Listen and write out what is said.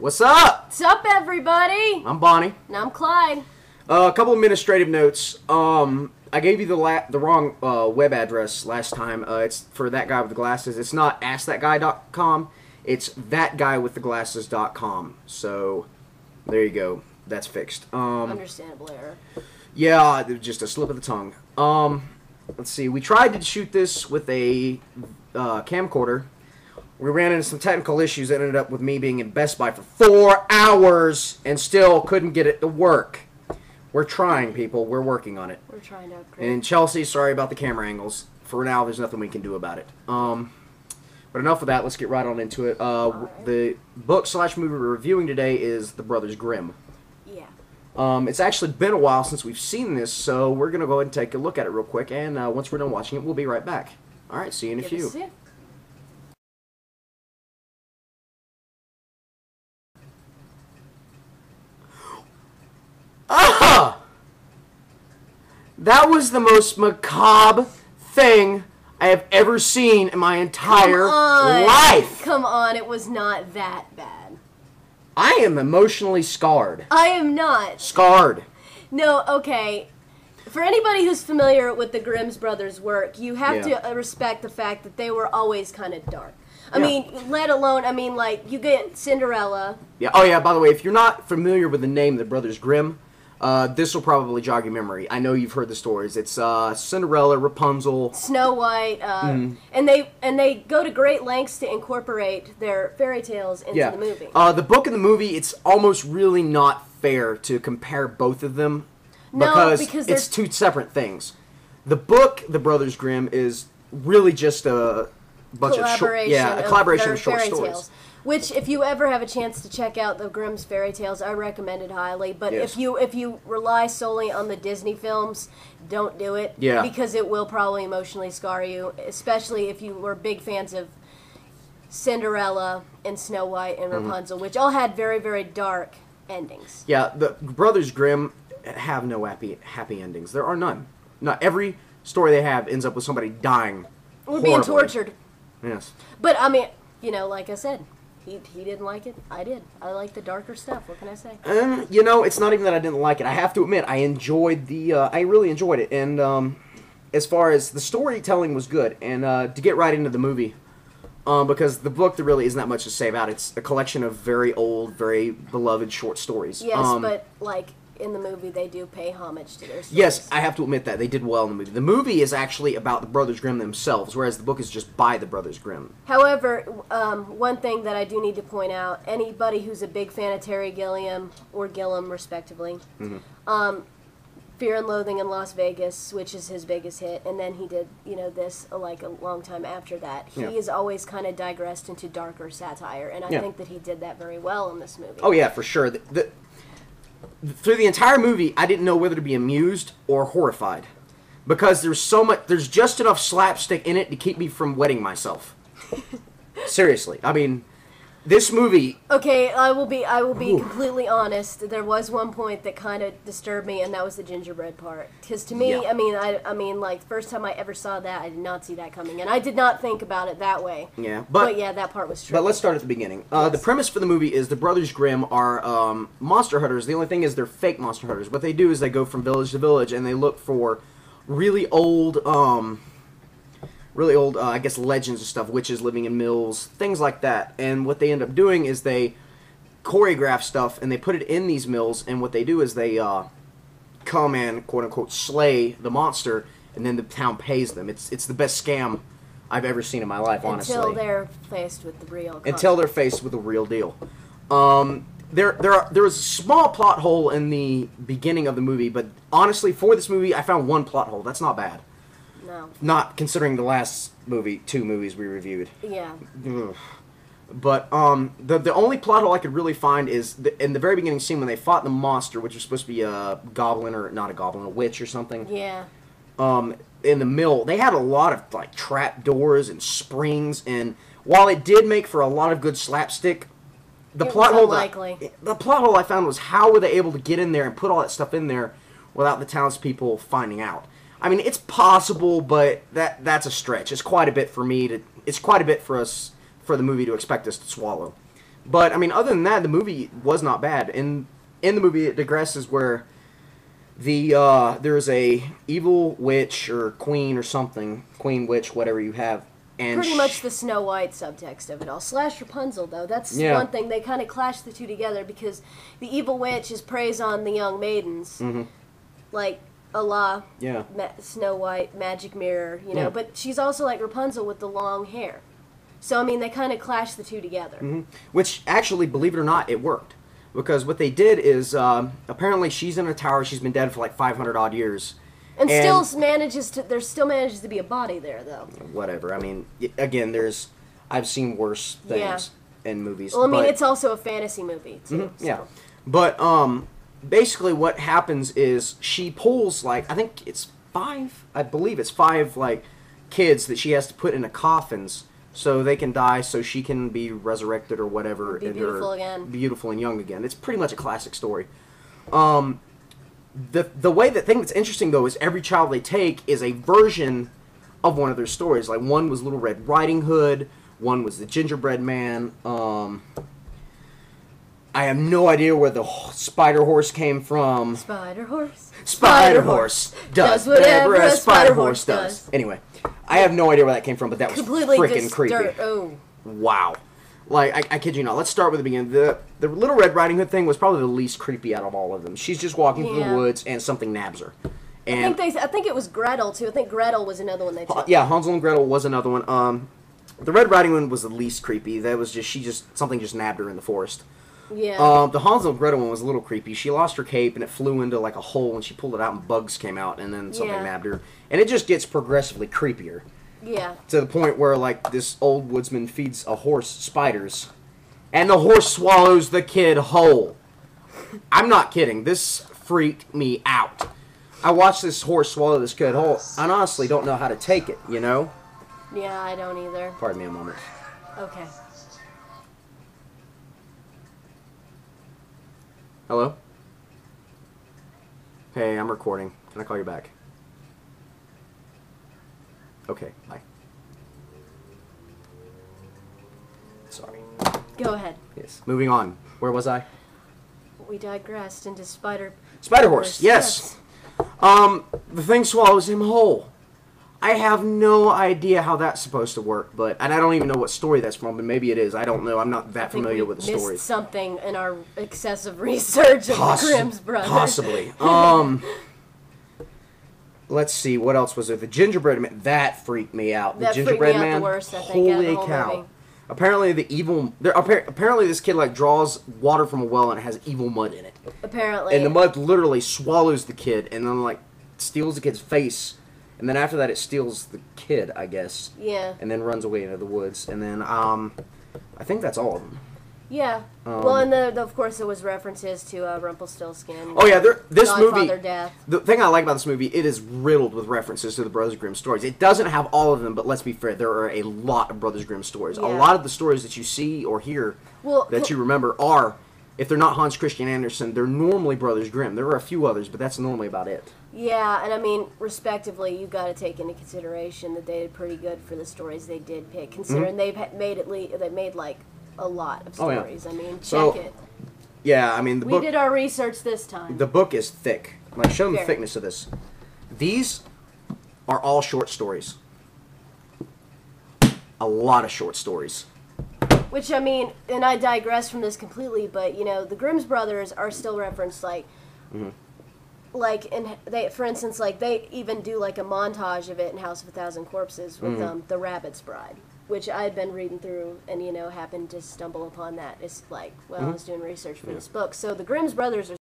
What's up? What's up, everybody? I'm Bonnie. And I'm Clyde. A couple administrative notes. I gave you the wrong web address last time. It's for that guy with the glasses. It's not askthatguy.com. It's thatguywiththeglasses.com. So there you go. That's fixed. Understandable error. Yeah, just a slip of the tongue. Let's see. We tried to shoot this with a camcorder. We ran into some technical issues that ended up with me being in Best Buy for 4 hours and still couldn't get it to work. We're trying, people. We're working on it. We're trying to upgrade. And Chelsea, sorry about the camera angles. For now, there's nothing we can do about it. But enough of that. Let's get right on into it. Right. The book/movie we're reviewing today is The Brothers Grimm. Yeah. It's actually been a while since we've seen this, so we're going to go ahead and take a look at it real quick. And once we're done watching it, we'll be right back. All right, see you in a few. That was the most macabre thing I have ever seen in my entire life. Come on, it was not that bad. I am emotionally scarred. I am not. Scarred. No, okay. For anybody who's familiar with the Grimm's brothers' work, you have to respect the fact that they were always kind of dark. I mean, let alone, like, you get Cinderella. Yeah. Oh, yeah, by the way, if you're not familiar with the name the Brothers Grimm, this will probably jog your memory. I know you've heard the stories. It's Cinderella, Rapunzel, Snow White, and they go to great lengths to incorporate their fairy tales into the movie. The book and the movie, it's almost really not fair to compare both of them because it's two separate things. The book, The Brothers Grimm, is really just a bunch of collaboration of short stories. Tales. Which, if you ever have a chance to check out the Grimm's fairy tales, I recommend it highly. But if you rely solely on the Disney films, don't do it. Yeah. Because it will probably emotionally scar you, especially if you were big fans of Cinderella and Snow White and Rapunzel, which all had very, very dark endings. Yeah, the Brothers Grimm have no happy endings. There are none. Not every story they have ends up with somebody dying. Or being tortured. Yes. But, like I said, he didn't like it. I did. I like the darker stuff. What can I say? It's not even that I didn't like it. I have to admit, I enjoyed I really enjoyed it. And as far as the storytelling was good. And to get right into the movie, because the book, there really isn't that much to say about it. It's a collection of very old, very beloved short stories. Yes, but, in the movie, they do pay homage to their stories. Yes, I have to admit that. They did well in the movie. The movie is actually about the Brothers Grimm themselves, whereas the book is just by the Brothers Grimm. However, one thing that I do need to point out, anybody who's a big fan of Terry Gilliam, or Gillum, respectively, Fear and Loathing in Las Vegas, which is his biggest hit, and then he did, this, a long time after that. He has always kind of digressed into darker satire, and I think that he did that very well in this movie. Oh, yeah, for sure. Through the entire movie, I didn't know whether to be amused or horrified. Because there's just enough slapstick in it to keep me from wetting myself. Seriously. This movie... Okay, I will be completely honest. There was one point that kind of disturbed me, and that was the gingerbread part. Because to me, the first time I ever saw that, I did not see that coming. And I did not think about it that way. Yeah. But yeah, that part was true. But let's start at the beginning. The premise for the movie is the Brothers Grimm are monster hunters. The only thing is they're fake monster hunters. What they do is they go from village to village, and they look for really old, I guess, legends and stuff, witches living in mills, things like that. And what they end up doing is they choreograph stuff, and they put it in these mills, and what they do is they come and, quote-unquote, slay the monster, and then the town pays them. It's the best scam I've ever seen in my life, honestly. Until they're faced with the real concept. Until they're faced with the real deal. There was a small plot hole in the beginning of the movie, but honestly, for this movie, I found one plot hole. That's not bad. No. Not considering the last two movies we reviewed. Yeah. Ugh. But the only plot hole I could really find is in the very beginning scene when they fought the monster, which was supposed to be a goblin, or not a goblin, a witch or something. Yeah. In the mill, they had a lot of trap doors and springs, and while it did make for a lot of good slapstick, the plot hole I found was how were they able to get in there and put all that stuff in there without the townspeople finding out? It's possible, but that's a stretch. It's quite a bit for me to. It's quite a bit for us, for the movie to expect us to swallow. But I mean, other than that, the movie was not bad. In the movie, it digresses where there's a evil witch or queen or something, queen witch, whatever you have, and pretty much the Snow White subtext of it all. / Rapunzel, though, that's one thing they kind of clash the two together because the evil witch is preys on the young maidens, like a la Snow White, Magic Mirror, you know. But she's also like Rapunzel with the long hair. So I mean, they kind of clash the two together. Which actually, believe it or not, it worked. Because what they did is, apparently she's in a tower, she's been dead for like 500 odd years. And there still manages to be a body there, though. Whatever. I mean, again, I've seen worse things in movies. Well, I mean, it's also a fantasy movie, too. Yeah. But, basically what happens is she pulls, like, I think it's 5, I believe it's 5, like, kids that she has to put into coffins so they can die, so she can be resurrected or whatever. Be beautiful again. Beautiful and young again. It's pretty much a classic story. The thing that's interesting, though, is every child they take is a version of one of their stories. Like, one was Little Red Riding Hood, one was the Gingerbread Man. I have no idea where the spider horse came from. Spider horse. Spider horse does whatever a spider horse does. Anyway, I have no idea where that came from, but that was freaking creepy. Oh. Wow. Like, I kid you not. Let's start with the beginning. The Little Red Riding Hood thing was probably the least creepy out of all of them. She's just walking through the woods, and something nabs her. And I think it was Gretel, too. I think Gretel was another one they took. Yeah, Hansel and Gretel was another one. The Red Riding Hood was the least creepy. That was just, something just nabbed her in the forest. Yeah. The Hansel and Gretel one was a little creepy. She lost her cape, and it flew into, like, a hole, and she pulled it out, and bugs came out, and then something nabbed her. And it just gets progressively creepier. Yeah. To the point where, like, this old woodsman feeds a horse spiders, and the horse swallows the kid whole. I'm not kidding. This freaked me out. I watched this horse swallow this kid whole. I honestly don't know how to take it, you know? Yeah, I don't either. Pardon me a moment. Okay. Hello? Hey, I'm recording. Can I call you back? Okay, bye. Sorry. Go ahead. Yes. Moving on. Where was I? We digressed into Spider Horse, yes. The thing swallows him whole. I have no idea how that's supposed to work, and I don't even know what story that's from, but maybe it is. I don't know. I'm not that familiar with the story. Missed something in our excessive research of the Grimm's brothers. Possibly. Let's see, what else was there? The Gingerbread Man, that freaked me out. The Gingerbread Man, the worst, I think, holy cow. Movie. Apparently this kid, like, draws water from a well and it has evil mud in it. Apparently. And the mud literally swallows the kid and then, like, steals the kid's face. And then after that it steals the kid, I guess. Yeah. And then runs away into the woods. And then, I think that's all of them. Yeah. Well, and of course there was references to Rumpelstiltskin. Oh yeah, this movie. Death. The thing I like about this movie, it is riddled with references to the Brothers Grimm stories. It doesn't have all of them, but let's be fair, there are a lot of Brothers Grimm stories. Yeah. A lot of the stories that you see or hear that you remember are, if they're not Hans Christian Andersen, they're normally Brothers Grimm. There are a few others, but that's normally about it. Yeah, and I mean, respectively, you got to take into consideration that they did pretty good for the stories they did pick, considering they made like a lot of stories. I mean, check it. Yeah, I mean, we did our research this time. The book is thick. Like, show them the thickness of this. These are all short stories. A lot of short stories. Which, I mean, and I digress from this completely, but, you know, the Grimm's brothers are still referenced, like, and for instance, like, they even do, like, a montage of it in House of a Thousand Corpses with The Rabbit's Bride, which I had been reading through and, you know, happened to stumble upon that. It's like, well, I was doing research for this book. So the Grimm's brothers are